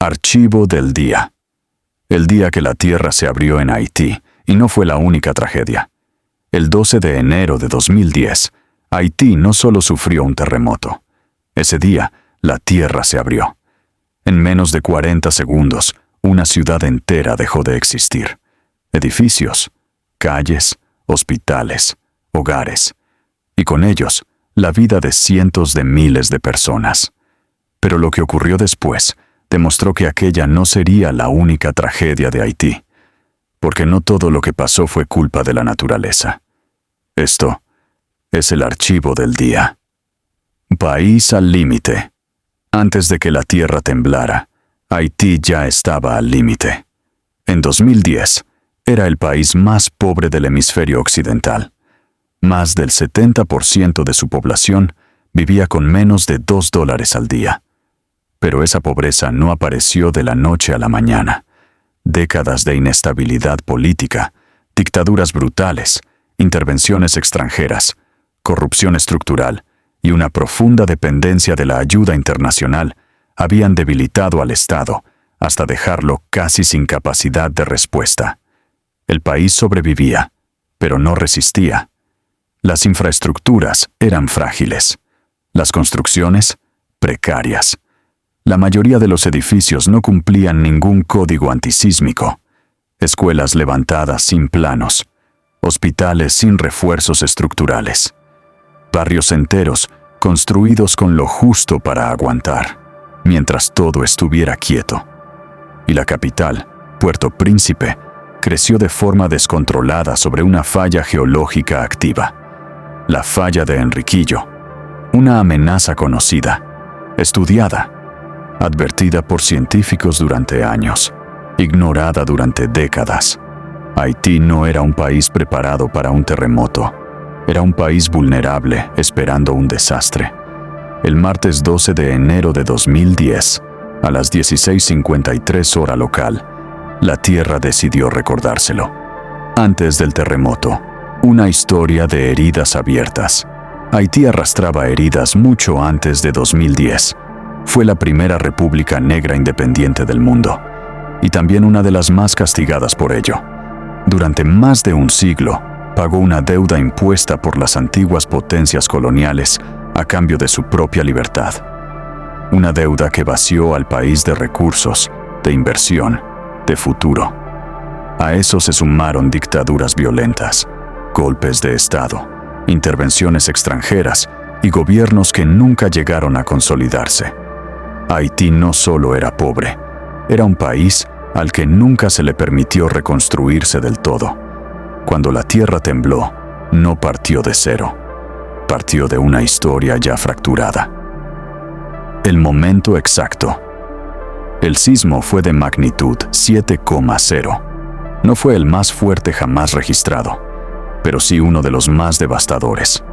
Archivo del día. El día que la tierra se abrió en Haití, y no fue la única tragedia. El 12 de enero de 2010, Haití no solo sufrió un terremoto. Ese día, la tierra se abrió. En menos de 40 segundos, una ciudad entera dejó de existir. Edificios, calles, hospitales, hogares, y con ellos, la vida de cientos de miles de personas. Pero lo que ocurrió después demostró que aquella no sería la única tragedia de Haití, porque no todo lo que pasó fue culpa de la naturaleza. Esto es el archivo del día. País al límite. Antes de que la tierra temblara, Haití ya estaba al límite. En 2010, era el país más pobre del hemisferio occidental. Más del 70% de su población vivía con menos de $2 al día. Pero esa pobreza no apareció de la noche a la mañana. Décadas de inestabilidad política, dictaduras brutales, intervenciones extranjeras, corrupción estructural y una profunda dependencia de la ayuda internacional habían debilitado al Estado hasta dejarlo casi sin capacidad de respuesta. El país sobrevivía, pero no resistía. Las infraestructuras eran frágiles. Las construcciones, precarias. La mayoría de los edificios no cumplían ningún código antisísmico. Escuelas levantadas sin planos. Hospitales sin refuerzos estructurales. Barrios enteros construidos con lo justo para aguantar, mientras todo estuviera quieto. Y la capital, Puerto Príncipe, creció de forma descontrolada sobre una falla geológica activa. La falla de Enriquillo, una amenaza conocida, estudiada, advertida por científicos durante años, ignorada durante décadas. Haití no era un país preparado para un terremoto. Era un país vulnerable, esperando un desastre. El martes 12 de enero de 2010, a las 16:53 hora local, la Tierra decidió recordárselo. Antes del terremoto, una historia de heridas abiertas. Haití arrastraba heridas mucho antes de 2010. Fue la primera república negra independiente del mundo, y también una de las más castigadas por ello. Durante más de un siglo, pagó una deuda impuesta por las antiguas potencias coloniales a cambio de su propia libertad. Una deuda que vació al país de recursos, de inversión, de futuro. A eso se sumaron dictaduras violentas, golpes de Estado, intervenciones extranjeras y gobiernos que nunca llegaron a consolidarse. Haití no solo era pobre, era un país al que nunca se le permitió reconstruirse del todo. Cuando la tierra tembló, no partió de cero, partió de una historia ya fracturada. El momento exacto. El sismo fue de magnitud 7,0. No fue el más fuerte jamás registrado, pero sí uno de los más devastadores.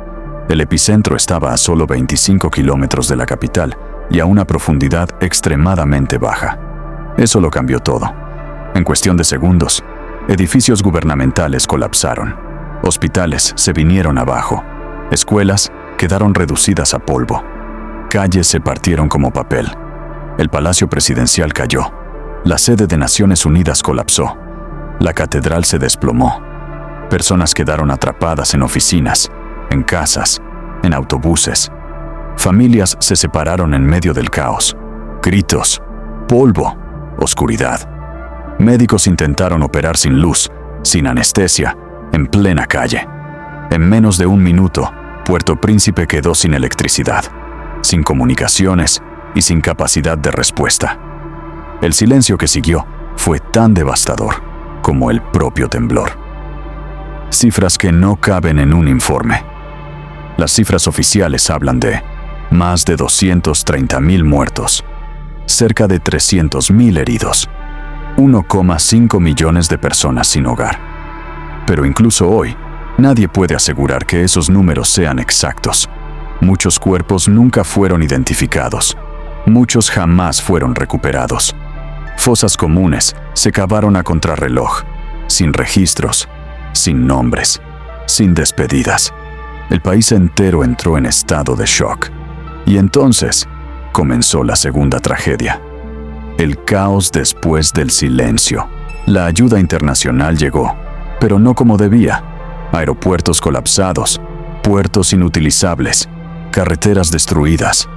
El epicentro estaba a solo 25 kilómetros de la capital y a una profundidad extremadamente baja. Eso lo cambió todo. En cuestión de segundos, edificios gubernamentales colapsaron, hospitales se vinieron abajo, escuelas quedaron reducidas a polvo, calles se partieron como papel, el Palacio Presidencial cayó, la sede de Naciones Unidas colapsó, la catedral se desplomó, personas quedaron atrapadas en oficinas, en casas, en autobuses. Familias se separaron en medio del caos. Gritos, polvo, oscuridad. Médicos intentaron operar sin luz, sin anestesia, en plena calle. En menos de un minuto, Puerto Príncipe quedó sin electricidad, sin comunicaciones y sin capacidad de respuesta. El silencio que siguió fue tan devastador como el propio temblor. Cifras que no caben en un informe. Las cifras oficiales hablan de más de 230,000 muertos, cerca de 300,000 heridos, 1,5 millones de personas sin hogar. Pero incluso hoy, nadie puede asegurar que esos números sean exactos. Muchos cuerpos nunca fueron identificados. Muchos jamás fueron recuperados. Fosas comunes se cavaron a contrarreloj, sin registros, sin nombres, sin despedidas. El país entero entró en estado de shock. Y entonces comenzó la segunda tragedia. El caos después del silencio. La ayuda internacional llegó, pero no como debía. Aeropuertos colapsados, puertos inutilizables, carreteras destruidas.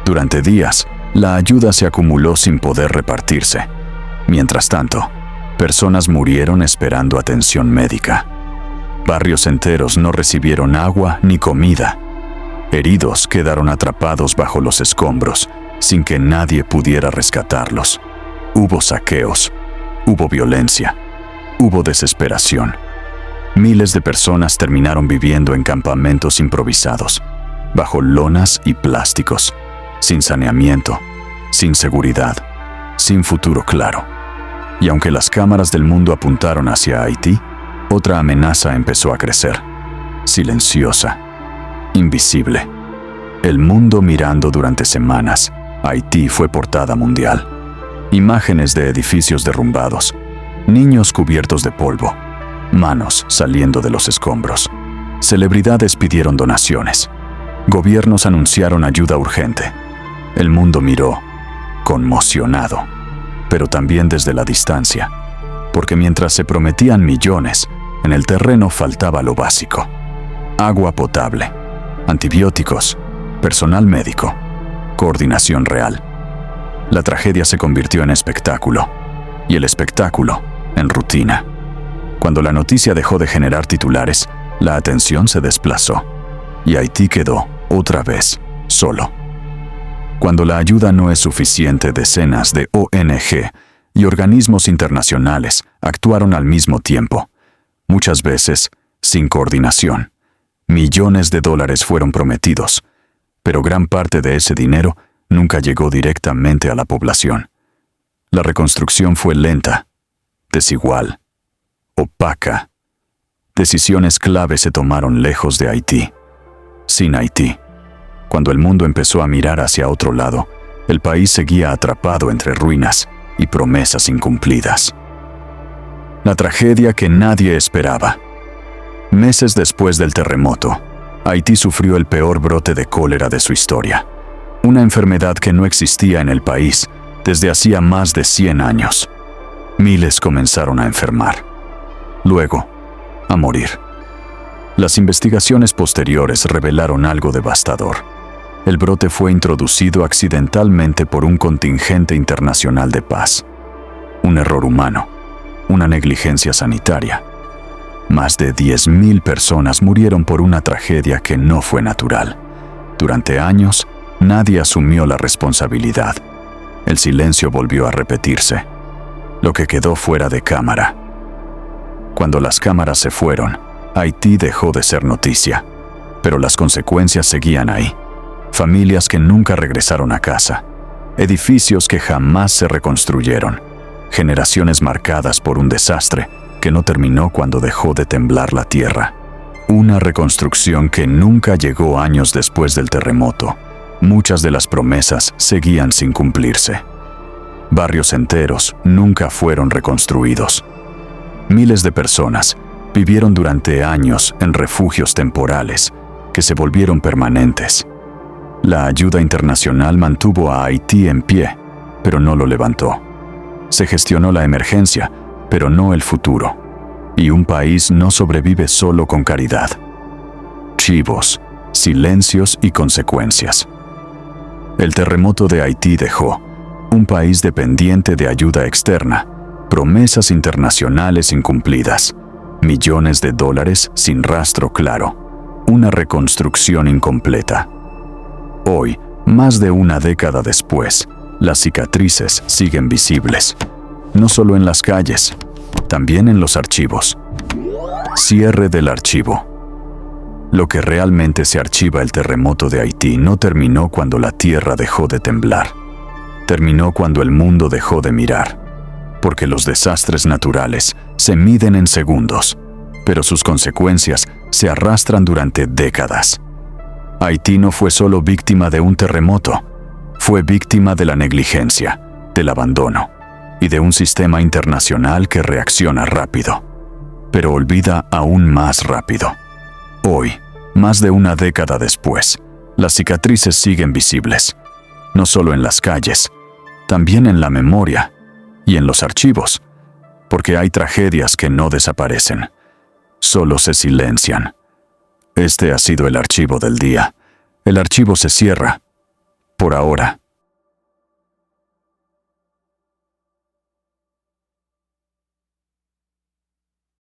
Durante días, la ayuda se acumuló sin poder repartirse. Mientras tanto, personas murieron esperando atención médica. Barrios enteros no recibieron agua ni comida. Heridos quedaron atrapados bajo los escombros, sin que nadie pudiera rescatarlos. Hubo saqueos, hubo violencia, hubo desesperación. Miles de personas terminaron viviendo en campamentos improvisados, bajo lonas y plásticos, sin saneamiento, sin seguridad, sin futuro claro. Y aunque las cámaras del mundo apuntaron hacia Haití, otra amenaza empezó a crecer, silenciosa, invisible. El mundo mirando durante semanas, Haití fue portada mundial. Imágenes de edificios derrumbados, niños cubiertos de polvo, manos saliendo de los escombros. Celebridades pidieron donaciones. Gobiernos anunciaron ayuda urgente. El mundo miró, conmocionado, pero también desde la distancia, porque mientras se prometían millones, en el terreno faltaba lo básico: agua potable, antibióticos, personal médico, coordinación real. La tragedia se convirtió en espectáculo, y el espectáculo en rutina. Cuando la noticia dejó de generar titulares, la atención se desplazó, y Haití quedó, otra vez, solo. Cuando la ayuda no es suficiente, decenas de ONG y organismos internacionales actuaron al mismo tiempo, muchas veces sin coordinación. Millones de dólares fueron prometidos, pero gran parte de ese dinero nunca llegó directamente a la población. La reconstrucción fue lenta, desigual, opaca. Decisiones clave se tomaron lejos de Haití, sin Haití. Cuando el mundo empezó a mirar hacia otro lado, el país seguía atrapado entre ruinas y promesas incumplidas. La tragedia que nadie esperaba. Meses después del terremoto, Haití sufrió el peor brote de cólera de su historia, una enfermedad que no existía en el país desde hacía más de 100 años. Miles comenzaron a enfermar, luego a morir. Las investigaciones posteriores revelaron algo devastador. El brote fue introducido accidentalmente por un contingente internacional de paz. Un error humano, una negligencia sanitaria. Más de 10.000 personas murieron por una tragedia que no fue natural. Durante años, nadie asumió la responsabilidad. El silencio volvió a repetirse. Lo que quedó fuera de cámara. Cuando las cámaras se fueron, Haití dejó de ser noticia, pero las consecuencias seguían ahí. Familias que nunca regresaron a casa, edificios que jamás se reconstruyeron, generaciones marcadas por un desastre que no terminó cuando dejó de temblar la tierra. Una reconstrucción que nunca llegó años después del terremoto. Muchas de las promesas seguían sin cumplirse. Barrios enteros nunca fueron reconstruidos. Miles de personas vivieron durante años en refugios temporales que se volvieron permanentes. La ayuda internacional mantuvo a Haití en pie, pero no lo levantó. Se gestionó la emergencia, pero no el futuro. Y un país no sobrevive solo con caridad. Chivos, silencios y consecuencias. El terremoto de Haití dejó un país dependiente de ayuda externa, promesas internacionales incumplidas, millones de dólares sin rastro claro, una reconstrucción incompleta. Hoy, más de una década después, las cicatrices siguen visibles, no solo en las calles, también en los archivos. Cierre del archivo. Lo que realmente se archiva: el terremoto de Haití no terminó cuando la tierra dejó de temblar. Terminó cuando el mundo dejó de mirar. Porque los desastres naturales se miden en segundos, pero sus consecuencias se arrastran durante décadas. Haití no fue solo víctima de un terremoto, fue víctima de la negligencia, del abandono y de un sistema internacional que reacciona rápido, pero olvida aún más rápido. Hoy, más de una década después, las cicatrices siguen visibles, no solo en las calles, también en la memoria y en los archivos, porque hay tragedias que no desaparecen, solo se silencian. Este ha sido el archivo del día. El archivo se cierra, por ahora.